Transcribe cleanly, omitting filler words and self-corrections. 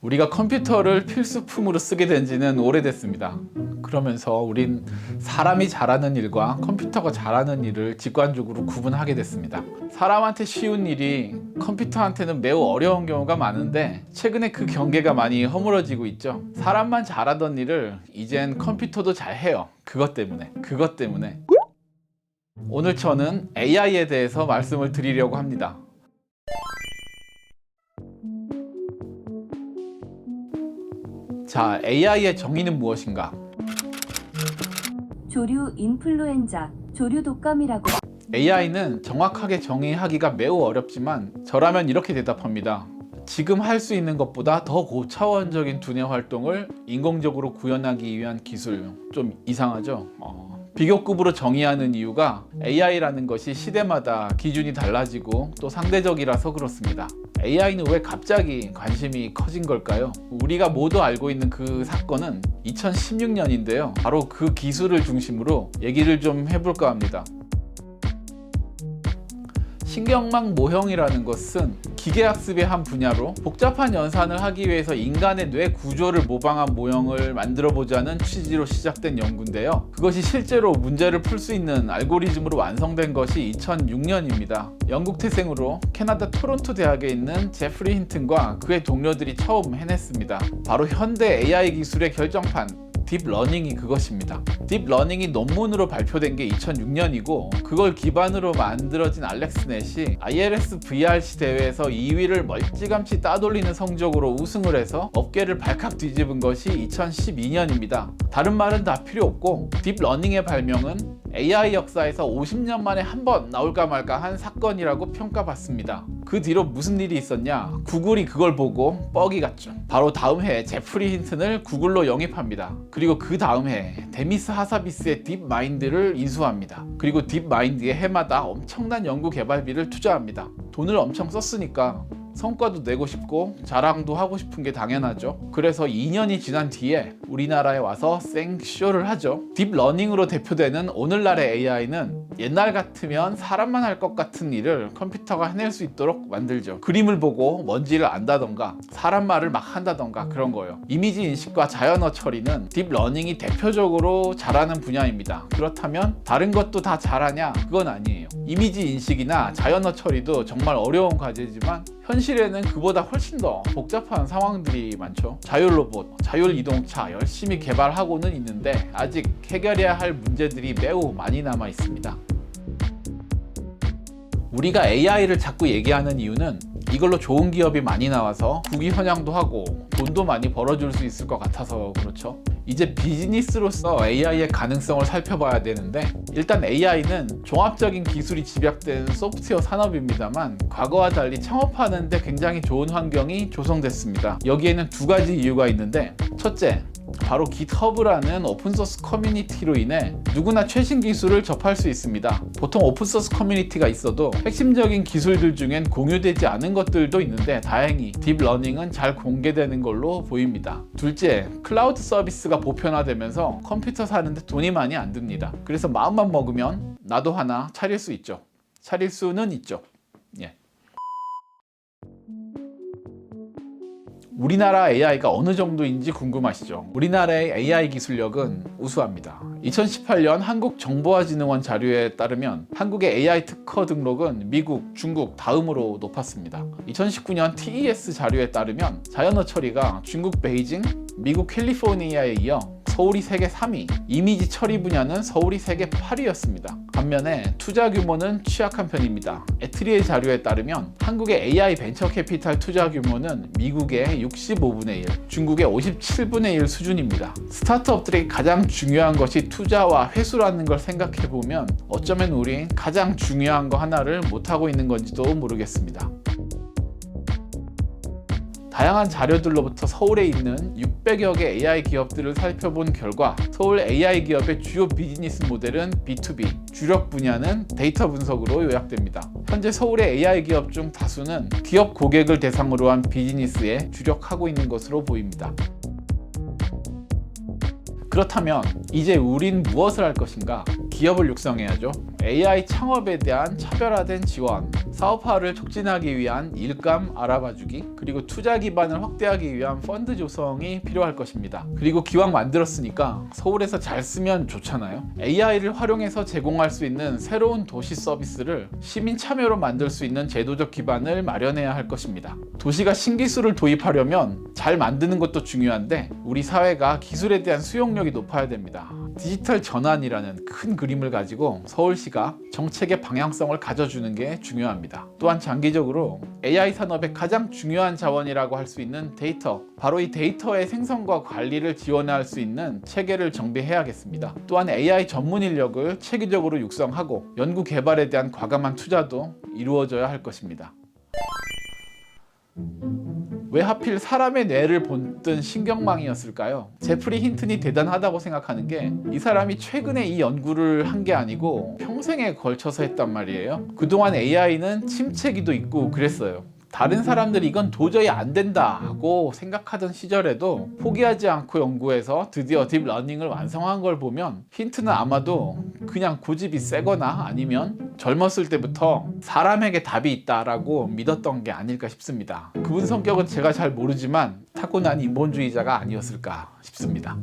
우리가 컴퓨터를 필수품으로 쓰게 된 지는 오래됐습니다. 그러면서 우린 사람이 잘하는 일과 컴퓨터가 잘하는 일을 직관적으로 구분하게 됐습니다. 사람한테 쉬운 일이 컴퓨터한테는 매우 어려운 경우가 많은데 최근에 그 경계가 많이 허물어지고 있죠. 사람만 잘하던 일을 이젠 컴퓨터도 잘해요. 그것 때문에. 오늘 저는 AI에 대해서 말씀을 드리려고 합니다. 자, AI의 정의는 무엇인가? 조류 인플루엔자, 조류 독감이라고. AI는 정확하게 정의하기가 매우 어렵지만 저라면 이렇게 대답합니다. 지금 할 수 있는 것보다 더 고차원적인 두뇌 활동을 인공적으로 구현하기 위한 기술. 좀 이상하죠? 비교급으로 정의하는 이유가 AI라는 것이 시대마다 기준이 달라지고 또 상대적이라서 그렇습니다. AI는 왜 갑자기 관심이 커진 걸까요? 우리가 모두 알고 있는 그 사건은 2016년인데요. 바로 그 기술을 중심으로 얘기를 좀 해볼까 합니다. 신경망 모형이라는 것은 기계학습의 한 분야로 복잡한 연산을 하기 위해서 인간의 뇌 구조를 모방한 모형을 만들어보자는 취지로 시작된 연구인데요. 그것이 실제로 문제를 풀 수 있는 알고리즘으로 완성된 것이 2006년입니다. 영국 태생으로 캐나다 토론토 대학에 있는 제프리 힌튼과 그의 동료들이 처음 해냈습니다. 바로 현대 AI 기술의 결정판 딥러닝이 그것입니다. 딥러닝이 논문으로 발표된 게 2006년이고 그걸 기반으로 만들어진 알렉스 넷이 ILS VRC 대회에서 2위를 멀찌감치 따돌리는 성적으로 우승을 해서 업계를 발칵 뒤집은 것이 2012년입니다. 다른 말은 다 필요 없고 딥러닝의 발명은 AI 역사에서 50년 만에 한 번 나올까 말까 한 사건이라고 평가받습니다. 그 뒤로 무슨 일이 있었냐? 구글이 그걸 보고 뻑이 갔죠. 바로 다음 해에 제프리 힌튼을 구글로 영입합니다. 그리고 그 다음 해에 데미스 하사비스의 딥마인드를 인수합니다. 그리고 딥마인드에 해마다 엄청난 연구 개발비를 투자합니다. 돈을 엄청 썼으니까 성과도 내고 싶고 자랑도 하고 싶은 게 당연하죠. 그래서 2년이 지난 뒤에 우리나라에 와서 생쇼를 하죠. 딥러닝으로 대표되는 오늘날의 AI는 옛날 같으면 사람만 할 것 같은 일을 컴퓨터가 해낼 수 있도록 만들죠. 그림을 보고 뭔지를 안다던가 사람 말을 막 한다던가 그런 거예요. 이미지 인식과 자연어 처리는 딥러닝이 대표적으로 잘하는 분야입니다. 그렇다면 다른 것도 다 잘하냐? 그건 아니에요. 이미지 인식이나 자연어 처리도 정말 어려운 과제지만 현실에는 그보다 훨씬 더 복잡한 상황들이 많죠. 자율로봇, 자율이동차 열심히 개발하고는 있는데 아직 해결해야 할 문제들이 매우 많이 남아 있습니다. 우리가 AI를 자꾸 얘기하는 이유는 이걸로 좋은 기업이 많이 나와서 국위 선양도 하고 돈도 많이 벌어줄 수 있을 것 같아서 그렇죠. 이제 비즈니스로서 AI의 가능성을 살펴봐야 되는데 일단 AI는 종합적인 기술이 집약된 소프트웨어 산업입니다만 과거와 달리 창업하는 데 굉장히 좋은 환경이 조성됐습니다. 여기에는 두 가지 이유가 있는데 첫째, 바로 GitHub라는 오픈소스 커뮤니티로 인해 누구나 최신 기술을 접할 수 있습니다. 보통 오픈소스 커뮤니티가 있어도 핵심적인 기술들 중엔 공유되지 않은 것들도 있는데 다행히 딥러닝은 잘 공개되는 걸로 보입니다. 둘째, 클라우드 서비스가 보편화되면서 컴퓨터 사는데 돈이 많이 안 듭니다. 그래서 마음만 먹으면 나도 하나 차릴 수 있죠. 차릴 수는 있죠. 예. 우리나라 AI가 어느 정도인지 궁금하시죠? 우리나라의 AI 기술력은 우수합니다. 2018년 한국정보화진흥원 자료에 따르면 한국의 AI 특허 등록은 미국, 중국 다음으로 높았습니다. 2019년 TES 자료에 따르면 자연어 처리가 중국 베이징, 미국 캘리포니아에 이어 서울이 세계 3위, 이미지 처리 분야는 서울이 세계 8위였습니다. 반면에 투자 규모는 취약한 편입니다. 에트리의 자료에 따르면 한국의 AI 벤처 캐피탈 투자 규모는 미국의 65분의 1, 중국의 57분의 1 수준입니다. 스타트업들에게 가장 중요한 것이 투자와 회수라는 걸 생각해보면 어쩌면 우린 가장 중요한 거 하나를 못하고 있는 건지도 모르겠습니다. 다양한 자료들로부터 서울에 있는 600여 개 AI 기업들을 살펴본 결과 서울 AI 기업의 주요 비즈니스 모델은 B2B, 주력 분야는 데이터 분석으로 요약됩니다. 현재 서울의 AI 기업 중 다수는 기업 고객을 대상으로 한 비즈니스에 주력하고 있는 것으로 보입니다. 그렇다면 이제 우린 무엇을 할 것인가? 기업을 육성해야죠. AI 창업에 대한 차별화된 지원, 사업화를 촉진하기 위한 일감 알아봐주기, 그리고 투자 기반을 확대하기 위한 펀드 조성이 필요할 것입니다. 그리고 기왕 만들었으니까 서울에서 잘 쓰면 좋잖아요. AI를 활용해서 제공할 수 있는 새로운 도시 서비스를 시민 참여로 만들 수 있는 제도적 기반을 마련해야 할 것입니다. 도시가 신기술을 도입하려면 잘 만드는 것도 중요한데 우리 사회가 기술에 대한 수용력이 높아야 됩니다. 디지털 전환이라는 큰 그림을 가지고 서울시가 정책의 방향성을 가져주는 게 중요합니다. 또한 장기적으로 AI 산업의 가장 중요한 자원이라고 할 수 있는 데이터, 바로 이 데이터의 생성과 관리를 지원할 수 있는 체계를 정비해야겠습니다. 또한 AI 전문 인력을 체계적으로 육성하고 연구 개발에 대한 과감한 투자도 이루어져야 할 것입니다. 왜 하필 사람의 뇌를 본뜬 신경망이었을까요? 제프리 힌튼이 대단하다고 생각하는 게 이 사람이 최근에 이 연구를 한 게 아니고 평생에 걸쳐서 했단 말이에요. 그동안 AI는 침체기도 있고 그랬어요. 다른 사람들이 이건 도저히 안 된다고 생각하던 시절에도 포기하지 않고 연구해서 드디어 딥러닝을 완성한 걸 보면 힌트는 아마도 그냥 고집이 세거나 아니면 젊었을 때부터 사람에게 답이 있다라고 믿었던 게 아닐까 싶습니다. 그분 성격은 제가 잘 모르지만 타고난 인본주의자가 아니었을까 싶습니다.